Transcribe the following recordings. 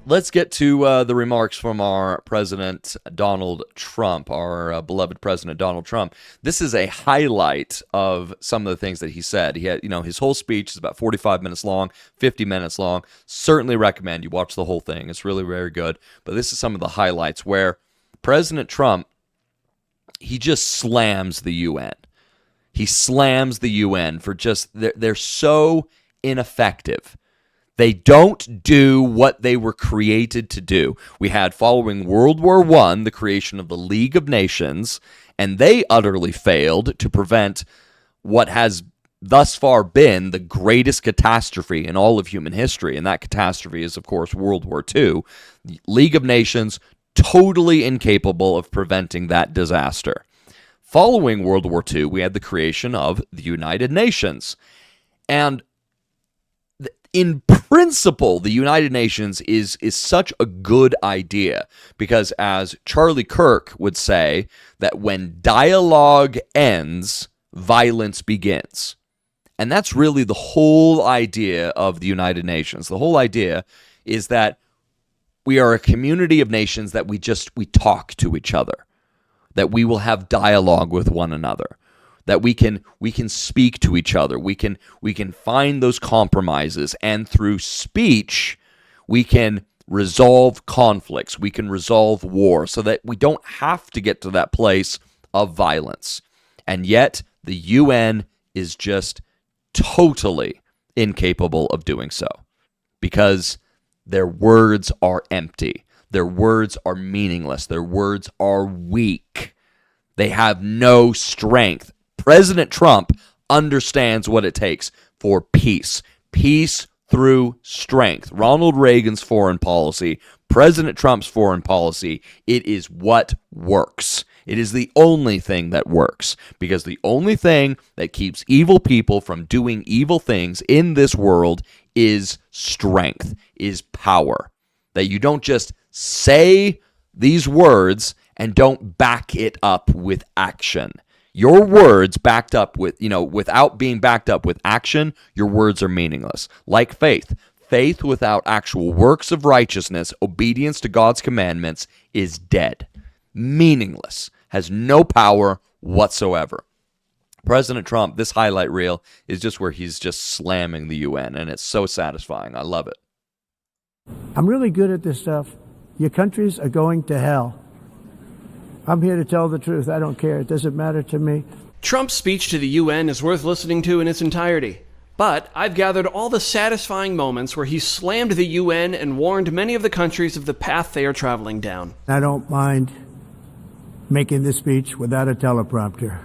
Let's get to the remarks from our President Donald Trump, our beloved President Donald Trump. This is a highlight of some of the things that he said. He had, his whole speech is about 45 minutes long, 50 minutes long. Certainly recommend you watch the whole thing. It's really very good. But this is some of the highlights where President Trump, he just slams the UN. He slams the UN for just, they're so ineffective. They don't do what they were created to do. We had, following World War I, the creation of the League of Nations, and they utterly failed to prevent what has thus far been the greatest catastrophe in all of human history. And that catastrophe is, of course, World War II. The League of Nations, totally incapable of preventing that disaster. Following World War II, we had the creation of the United Nations. And in principle, the United Nations is such a good idea because, as Charlie Kirk would say, that when dialogue ends, violence begins. And that's really the whole idea of the United Nations. The whole idea is that we are a community of nations that we talk to each other, that we will have dialogue with one another, that we can speak to each other. We can find those compromises, and through speech, we can resolve conflicts. We can resolve war so that we don't have to get to that place of violence. And yet, the UN is just totally incapable of doing so because their words are empty. Their words are meaningless. Their words are weak. They have no strength. President Trump understands what it takes for peace. Peace through strength. Ronald Reagan's foreign policy, President Trump's foreign policy, it is what works. It is the only thing that works, because the only thing that keeps evil people from doing evil things in this world is strength, is power. That you don't just say these words and don't back it up with action. Your words backed up with, without being backed up with action, your words are meaningless. Like faith. Faith without actual works of righteousness, obedience to God's commandments, is dead. Meaningless. Has no power whatsoever. President Trump, this highlight reel is just where he's just slamming the UN, and it's so satisfying. I love it. I'm really good at this stuff. Your countries are going to hell. I'm here to tell the truth. I don't care. It doesn't matter to me. Trump's speech to the UN is worth listening to in its entirety. But I've gathered all the satisfying moments where he slammed the UN and warned many of the countries of the path they are traveling down. I don't mind making this speech without a teleprompter,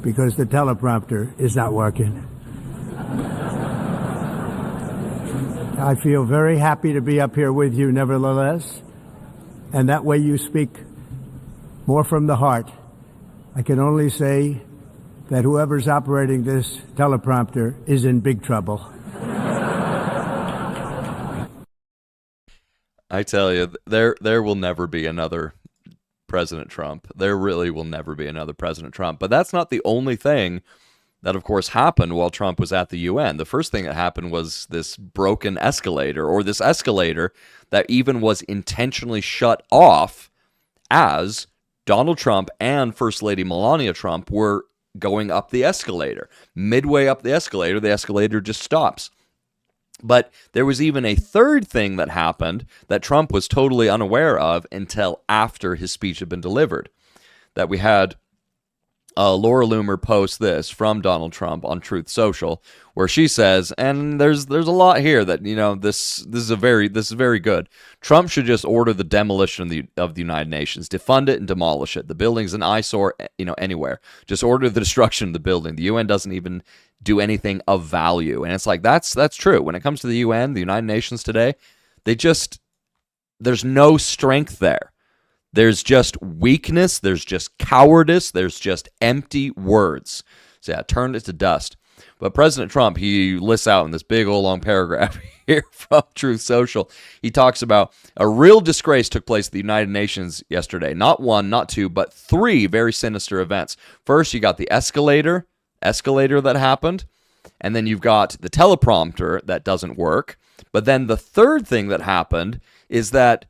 because the teleprompter is not working. I feel very happy to be up here with you nevertheless, and that way you speak more from the heart. I can only say that whoever's operating this teleprompter is in big trouble. I tell you, there will never be another President Trump. There really will never be another President Trump. But that's not the only thing that, of course, happened while Trump was at the UN. The first thing that happened was this broken escalator, or this escalator that even was intentionally shut off as Donald Trump and First Lady Melania Trump were going up the escalator. Midway up the escalator just stops. But there was even a third thing that happened that Trump was totally unaware of until after his speech had been delivered. That we had Laura Loomer post this from Donald Trump on Truth Social, where she says, and there's a lot here that, this is very good. Trump should just order the demolition of the United Nations, defund it and demolish it. The building's an eyesore, anywhere. Just order the destruction of the building. The UN doesn't even do anything of value. And it's like, that's true. When it comes to the UN, the United Nations today, there's no strength there. There's just weakness, there's just cowardice, there's just empty words. So yeah, turned it to dust. But President Trump, he lists out in this big old long paragraph here from Truth Social, he talks about a real disgrace took place at the United Nations yesterday. Not one, not two, but three very sinister events. First, you got the escalator that happened, and then you've got the teleprompter that doesn't work. But then the third thing that happened is that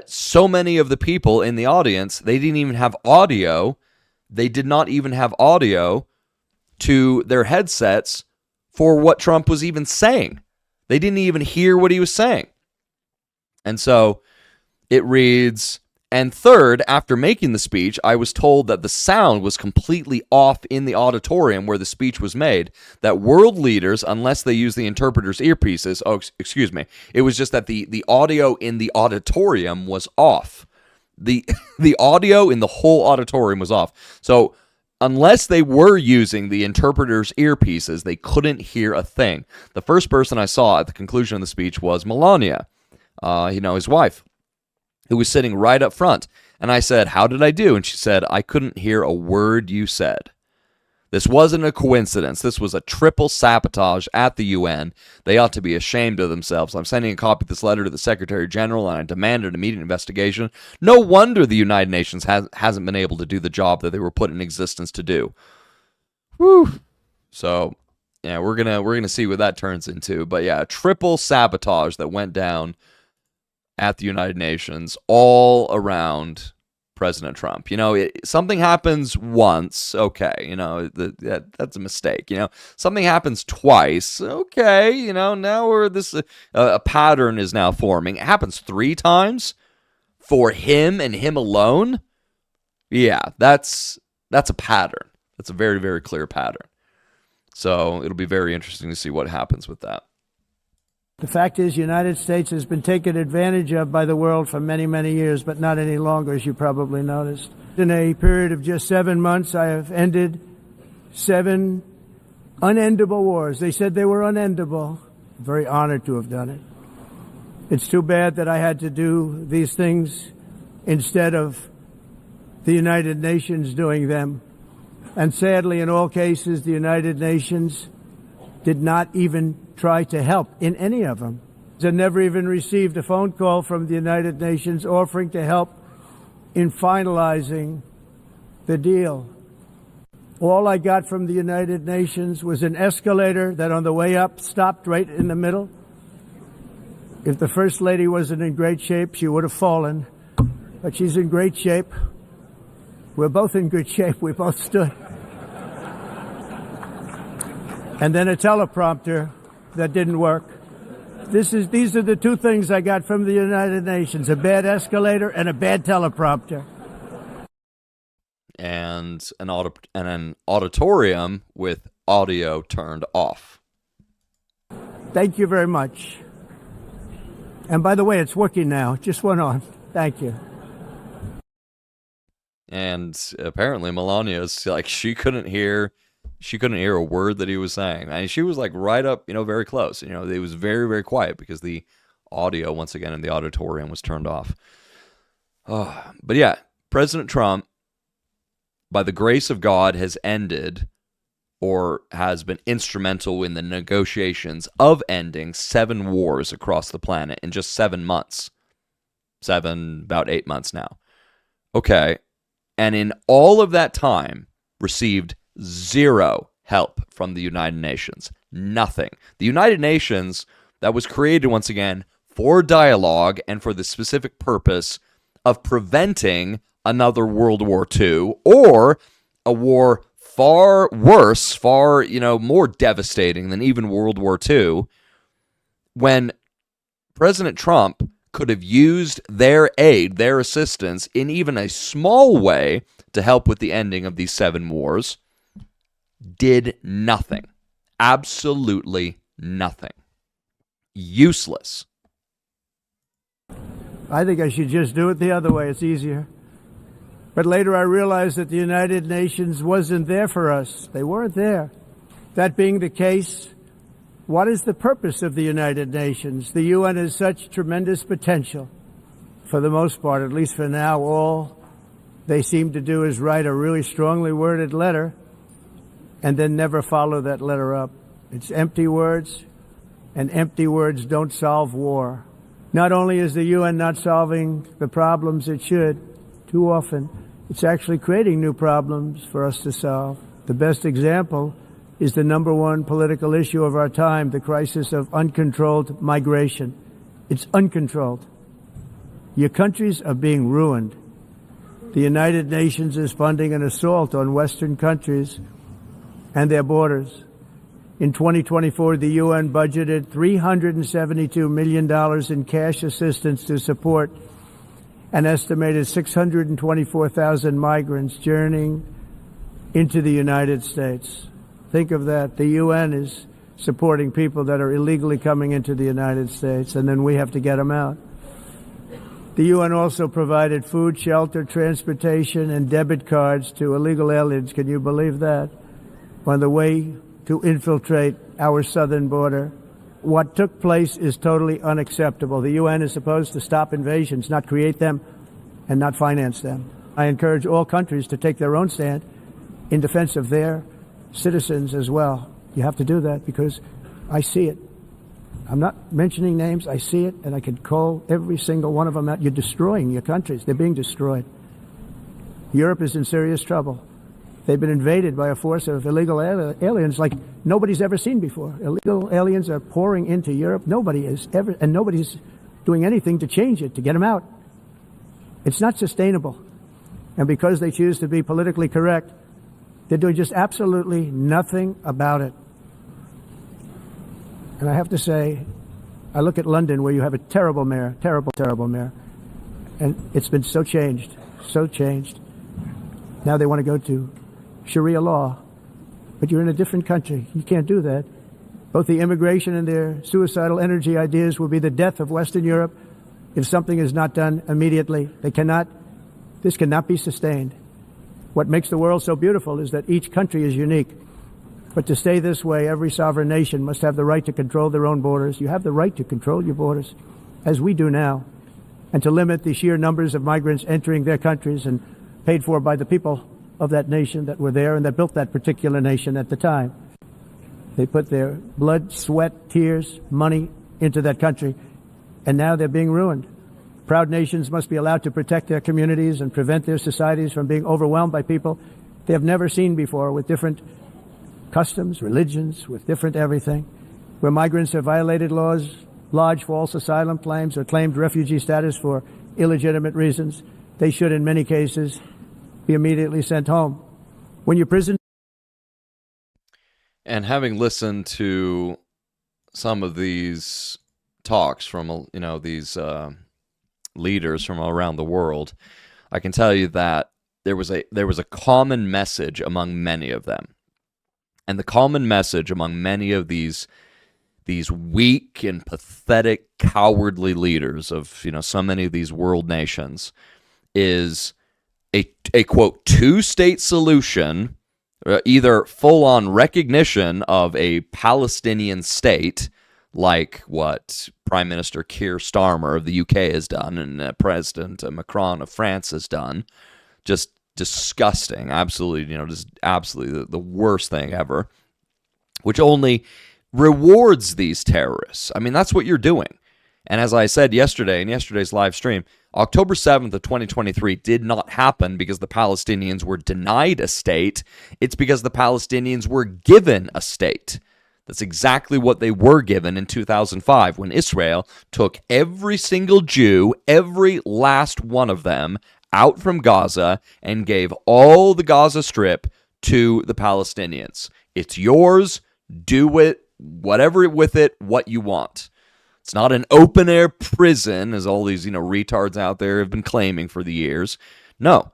so many of the people in the audience, they didn't even have audio. They did not even have audio to their headsets for what Trump was even saying. They didn't even hear what he was saying. And so it reads, and third, after making the speech, I was told that the sound was completely off in the auditorium where the speech was made, that world leaders, unless they use the interpreter's earpieces, excuse me, it was just that the audio in the auditorium was off. The audio in the whole auditorium was off. So unless they were using the interpreter's earpieces, they couldn't hear a thing. The first person I saw at the conclusion of the speech was Melania, his wife, who was sitting right up front. And I said, "How did I do?" And she said, "I couldn't hear a word you said." This wasn't a coincidence. This was a triple sabotage at the UN. They ought to be ashamed of themselves. I'm sending a copy of this letter to the Secretary General, and I demand an immediate investigation. No wonder the United Nations hasn't been able to do the job that they were put in existence to do. Whew. So, yeah, we're gonna see what that turns into. But yeah, a triple sabotage that went down at the United Nations all around President Trump. Something happens once, okay, that's a mistake. Something happens twice, okay, now we're a pattern is now forming. It happens 3 times for him and him alone. Yeah, that's a pattern. That's a very, very clear pattern. So it'll be very interesting to see what happens with that. The fact is, the United States has been taken advantage of by the world for many, many years, but not any longer, as you probably noticed. In a period of just 7 months, I have ended 7 unendable wars. They said they were unendable. I'm very honored to have done it. It's too bad that I had to do these things instead of the United Nations doing them. And sadly, in all cases, the United Nations did not even try to help in any of them. I never even received a phone call from the United Nations offering to help in finalizing the deal. All I got from the United Nations was an escalator that on the way up stopped right in the middle. If the First Lady wasn't in great shape, she would have fallen. But she's in great shape. We're both in good shape. We both stood. And then a teleprompter that didn't work. These are the 2 things I got from the United Nations: a bad escalator and a bad teleprompter. And an auditorium with audio turned off. Thank you very much. And by the way, it's working now. It just went on. Thank you. And apparently Melania's like, she couldn't hear a word that he was saying. I mean, she was like right up, very close. It was very, very quiet because the audio, once again, in the auditorium was turned off. But yeah, President Trump, by the grace of God, has ended or has been instrumental in the negotiations of ending 7 wars across the planet in just 7 months. About 8 months now. Okay. And in all of that time, received 0 help from the United Nations. Nothing. The United Nations, that was created, once again, for dialogue and for the specific purpose of preventing another World War II or a war far worse, far, more devastating than even World War II, when President Trump could have used their aid, their assistance, in even a small way to help with the ending of these 7 wars. Did nothing. Absolutely nothing. Useless. I think I should just do it the other way. It's easier. But later I realized that the United Nations wasn't there for us. They weren't there. That being the case, what is the purpose of the United Nations? The UN has such tremendous potential. For the most part, at least for now, all they seem to do is write a really strongly worded letter and then never follow that letter up. It's empty words, and empty words don't solve war. Not only is the UN not solving the problems it should, too often, it's actually creating new problems for us to solve. The best example is the #1 political issue of our time, the crisis of uncontrolled migration. It's uncontrolled. Your countries are being ruined. The United Nations is funding an assault on Western countries and their borders. In 2024, the UN budgeted $372 million in cash assistance to support an estimated 624,000 migrants journeying into the United States. Think of that. The UN is supporting people that are illegally coming into the United States, and then we have to get them out. The UN also provided food, shelter, transportation, and debit cards to illegal aliens. Can you believe that? On the way to infiltrate our southern border. What took place is totally unacceptable. The UN is supposed to stop invasions, not create them and not finance them. I encourage all countries to take their own stand in defense of their citizens as well. You have to do that because I see it. I'm not mentioning names. I see it, and I could call every single one of them out. You're destroying your countries. They're being destroyed. Europe is in serious trouble. They've been invaded by a force of illegal aliens like nobody's ever seen before. Illegal aliens are pouring into Europe. Nobody's doing anything to change it, to get them out. It's not sustainable. And because they choose to be politically correct, they're doing just absolutely nothing about it. And I have to say, I look at London where you have a terrible mayor, terrible mayor. And it's been so changed. Now they want to go to Sharia law, but you're in a different country. You can't do that. Both the immigration and their suicidal energy ideas will be the death of Western Europe if something is not done immediately. This cannot be sustained. What makes the world so beautiful is that each country is unique. But to stay this way, every sovereign nation must have the right to control their own borders. You have the right to control your borders, as we do now, and to limit the sheer numbers of migrants entering their countries and paid for by the people of that nation that were there and that built that particular nation at the time. They put their blood, sweat, tears, money into that country, and now they're being ruined. Proud nations must be allowed to protect their communities and prevent their societies from being overwhelmed by people they have never seen before with different customs, religions, with different everything. Where migrants have violated laws, lodged false asylum claims, or claimed refugee status for illegitimate reasons, they should, in many cases, be immediately sent home. When your prison... And having listened to some of these talks from, these leaders from around the world, I can tell you that there was a common message among many of them. And the common message among many of these weak and pathetic, cowardly leaders of, so many of these world nations is a quote, two-state solution, either full-on recognition of a Palestinian state, like what Prime Minister Keir Starmer of the UK has done and President Macron of France has done. Just disgusting, absolutely, just absolutely the worst thing ever, which only rewards these terrorists. I mean, that's what you're doing. And as I said yesterday in yesterday's live stream, October 7th of 2023 did not happen because the Palestinians were denied a state. It's because the Palestinians were given a state. That's exactly what they were given in 2005 when Israel took every single Jew, every last one of them, out from Gaza and gave all the Gaza Strip to the Palestinians. It's yours. Do it, whatever with it, what you want. It's not an open-air prison, as all these, retards out there have been claiming for the years. No.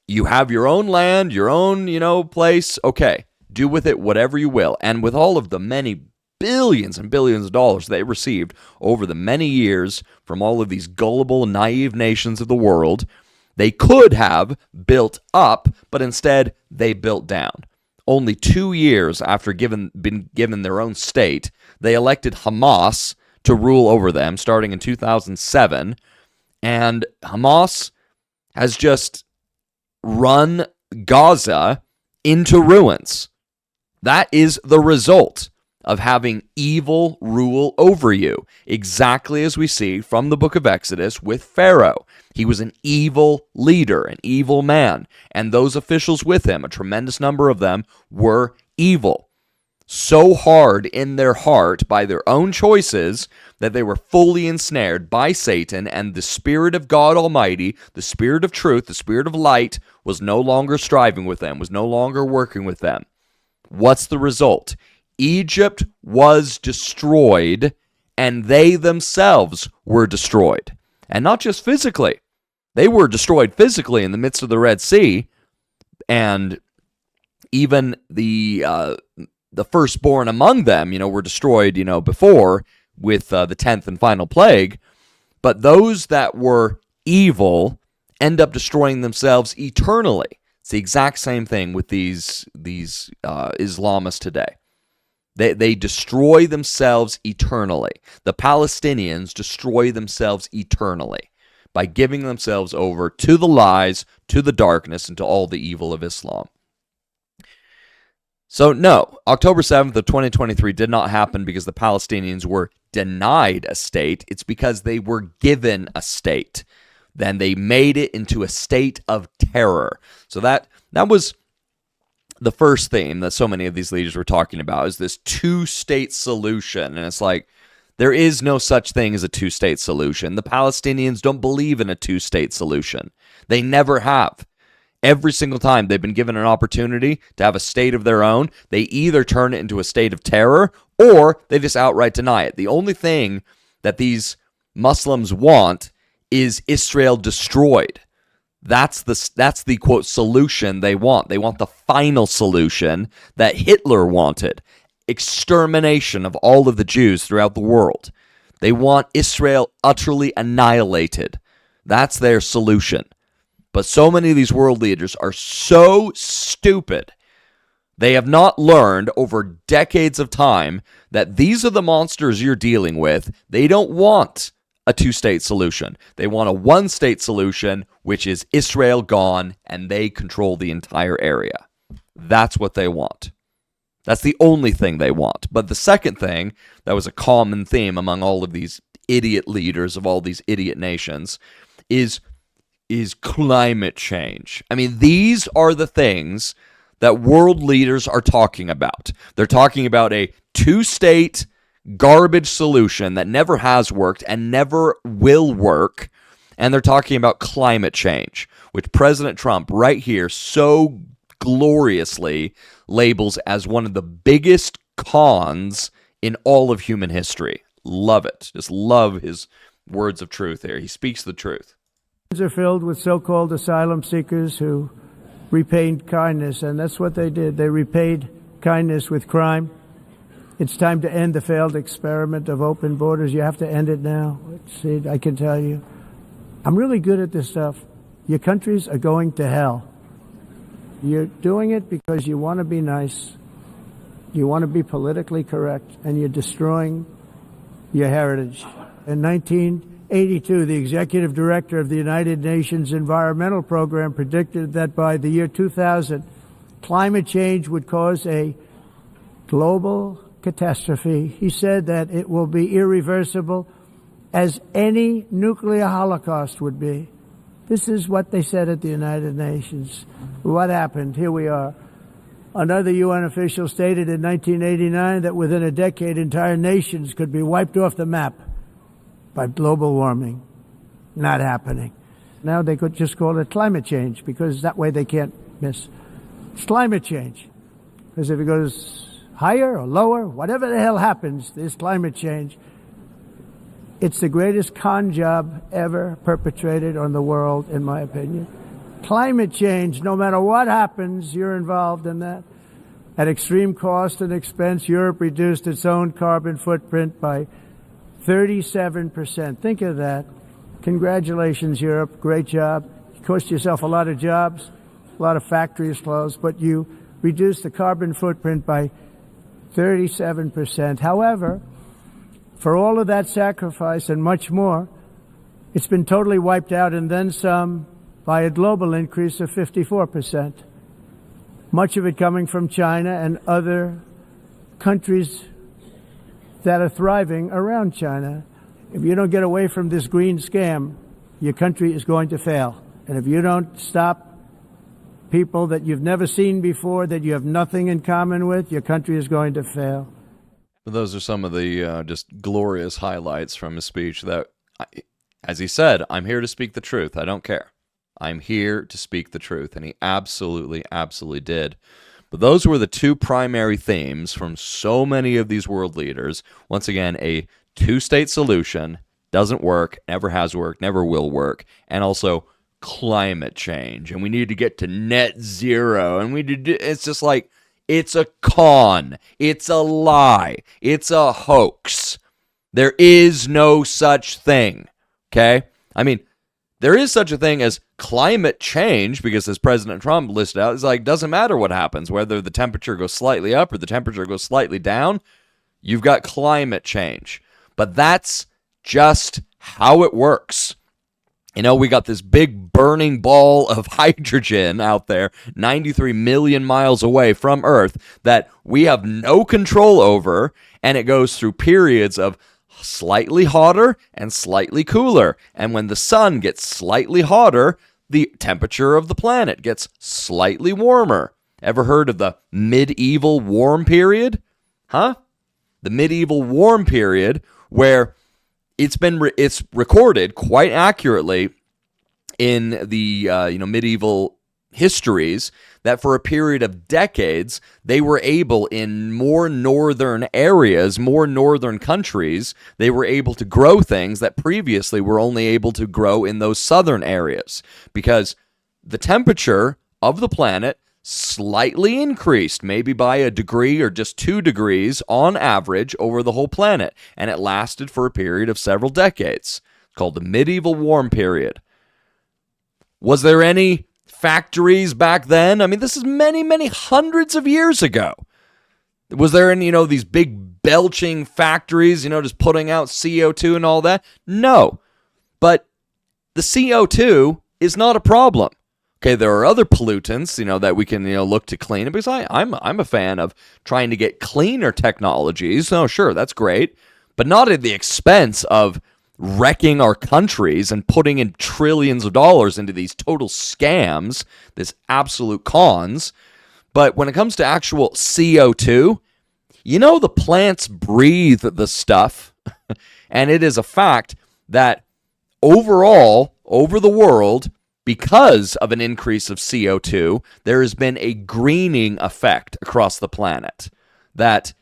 You have your own land, your own, place. Okay. Do with it whatever you will. And with all of the many billions and billions of dollars they received over the many years from all of these gullible, naive nations of the world, they could have built up, but instead they built down. Only 2 years after been given their own state, they elected Hamas to rule over them, starting in 2007. And Hamas has just run Gaza into ruins. That is the result of having evil rule over you, exactly as we see from the book of Exodus with Pharaoh. He was an evil leader, an evil man, and those officials with him, a tremendous number of them, were evil. so hard in their heart by their own choices that they were fully ensnared by Satan, and the Spirit of God Almighty, the Spirit of truth, the Spirit of light, was no longer striving with them, was no longer working with them. What's the result? Egypt was destroyed, and they themselves were destroyed. And not just physically. They were destroyed physically in the midst of the Red Sea, and even the firstborn among them, were destroyed, before with the 10th and final plague. But those that were evil end up destroying themselves eternally. It's the exact same thing with these Islamists today. They destroy themselves eternally. The Palestinians destroy themselves eternally by giving themselves over to the lies, to the darkness, and to all the evil of Islam. So no, October 7th of 2023 did not happen because the Palestinians were denied a state. It's because they were given a state. Then they made it into a state of terror. So that was the first theme that so many of these leaders were talking about, is this two-state solution. And it's like, there is no such thing as a two-state solution. The Palestinians don't believe in a two-state solution. They never have. Every single time they've been given an opportunity to have a state of their own, they either turn it into a state of terror or they just outright deny it. The only thing that these Muslims want is Israel destroyed. That's the quote solution they want. They want the final solution that Hitler wanted. Extermination of all of the Jews throughout the world. They want Israel utterly annihilated. That's their solution. But so many of these world leaders are so stupid. They have not learned over decades of time that these are the monsters you're dealing with. They don't want a two-state solution. They want a one-state solution, which is Israel gone, and they control the entire area. That's what they want. That's the only thing they want. But the second thing that was a common theme among all of these idiot leaders of all these idiot nations is climate change. I mean, these are the things that world leaders are talking about. They're talking about a two-state garbage solution that never has worked and never will work. And they're talking about climate change, which President Trump right here so gloriously labels as one of the biggest cons in all of human history. Love it. Just love his words of truth here. He speaks the truth. Are filled with so-called asylum seekers who repaid kindness, and that's what they did. They repaid kindness with crime. It's time to end the failed experiment of open borders. You have to end it now. See, I can tell you. I'm really good at this stuff. Your countries are going to hell. You're doing it because you want to be nice. You want to be politically correct, and you're destroying your heritage. In 1982, the executive director of the United Nations Environmental Program predicted that by the year 2000, climate change would cause a global catastrophe. He said that it will be irreversible, as any nuclear holocaust would be. This is what they said at the United Nations. What happened? Here we are. Another UN official stated in 1989 that within a decade, entire nations could be wiped off the map by global warming. Not happening. Now they could just call it climate change, because that way they can't miss. It's climate change. Because if it goes higher or lower, whatever the hell happens, there's climate change. It's the greatest con job ever perpetrated on the world, in my opinion. Climate change, no matter what happens, you're involved in that. At extreme cost and expense, Europe reduced its own carbon footprint by 37%. Think of that. Congratulations, Europe. Great job. You cost yourself a lot of jobs, a lot of factories closed, but you reduced the carbon footprint by 37%. However, for all of that sacrifice and much more, it's been totally wiped out and then some by a global increase of 54%. Much of it coming from China and other countries that are thriving around China. If you don't get away from this green scam, your country is going to fail. And if you don't stop people that you've never seen before, that you have nothing in common with, your country is going to fail. Those are some of the just glorious highlights from his speech that, as he said, I'm here to speak the truth. I don't care. I'm here to speak the truth. And he absolutely, absolutely did. But those were the two primary themes from so many of these world leaders. Once again, a two-state solution doesn't work, never has worked, never will work, and also climate change. And we need to get to net zero. And it's just like, it's a con. It's a lie. It's a hoax. There is no such thing, okay? I mean, there is such a thing as climate change, because as President Trump listed out, it's like, doesn't matter what happens, whether the temperature goes slightly up or the temperature goes slightly down, you've got climate change. But that's just how it works. You know, we got this big burning ball of hydrogen out there, 93 million miles away from Earth, that we have no control over, and it goes through periods of slightly hotter and slightly cooler. And when the sun gets slightly hotter, the temperature of the planet gets slightly warmer. Ever heard of the medieval warm period? Huh? The medieval warm period, where it's recorded quite accurately in the medieval histories that for a period of decades they were able, in more northern areas, more northern countries, they were able to grow things that previously were only able to grow in those southern areas, because the temperature of the planet slightly increased, maybe by a degree or just 2 degrees on average over the whole planet, and it lasted for a period of several decades. It's called the medieval warm period. Was there any factories back then? I mean, this is many, many hundreds of years ago. Was there any, these big belching factories, just putting out CO2 and all that? No. But the CO2 is not a problem. Okay, there are other pollutants, that we can, look to clean, because I'm a fan of trying to get cleaner technologies. So sure, that's great, but not at the expense of wrecking our countries and putting in trillions of dollars into these total scams, this absolute cons. But when it comes to actual CO2, the plants breathe the stuff, and it is a fact that overall, over the world, because of an increase of CO2, there has been a greening effect across the planet. That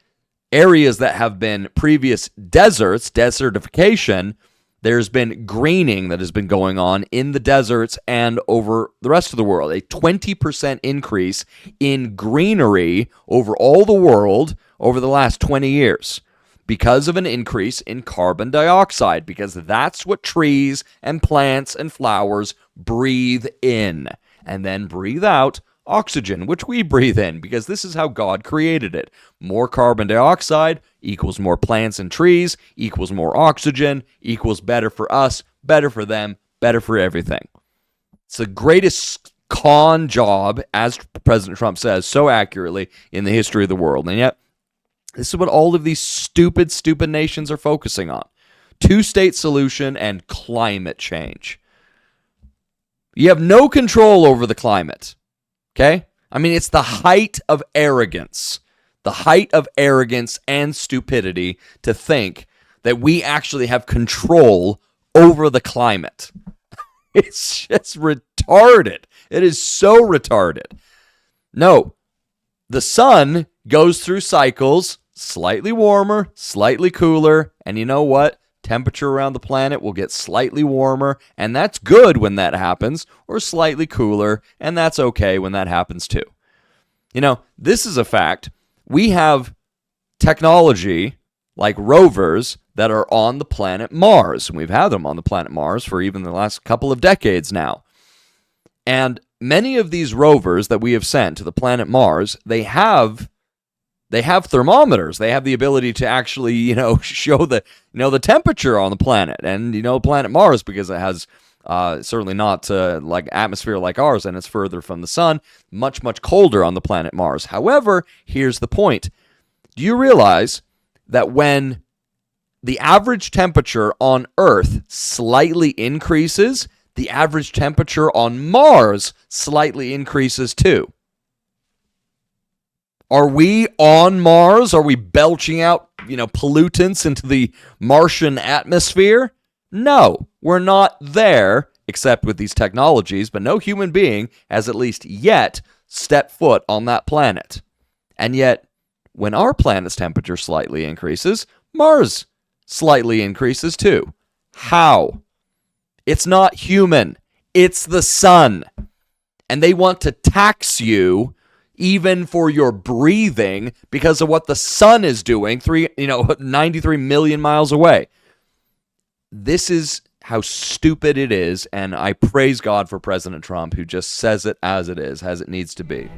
areas that have been previous deserts, desertification, there's been greening that has been going on in the deserts and over the rest of the world. A 20% increase in greenery over all the world over the last 20 years. Because of an increase in carbon dioxide, because that's what trees and plants and flowers breathe in, and then breathe out oxygen, which we breathe in, because this is how God created it. More carbon dioxide equals more plants and trees, equals more oxygen, equals better for us, better for them, better for everything. It's the greatest con job, as President Trump says so accurately, in the history of the world. And yet, this is what all of these stupid nations are focusing on. Two-state solution and climate change. You have no control over the climate. Okay? I mean, it's the height of arrogance. The height of arrogance and stupidity to think that we actually have control over the climate. It's just retarded. It is so retarded. No, the sun goes through cycles, slightly warmer, slightly cooler, and you know what? Temperature around the planet will get slightly warmer, and that's good when that happens, or slightly cooler, and that's okay when that happens too. This is a fact. We have technology like rovers that are on the planet Mars, and we've had them on the planet Mars for even the last couple of decades now. And many of these rovers that we have sent to the planet Mars, they have thermometers. They have the ability to actually, show the temperature on the planet. And, planet Mars, because it has certainly not like atmosphere like ours, and it's further from the sun, much, much colder on the planet Mars. However, here's the point. Do you realize that when the average temperature on Earth slightly increases, the average temperature on Mars slightly increases too. Are we on Mars? Are we belching out, pollutants into the Martian atmosphere? No, we're not there, except with these technologies, but no human being has at least yet stepped foot on that planet. And yet, when our planet's temperature slightly increases, Mars slightly increases too. How? It's not human. It's the sun. And they want to tax you even for your breathing because of what the sun is doing 93 million miles away. This is how stupid it is, and I praise God for President Trump, who just says it as it is, as it needs to be.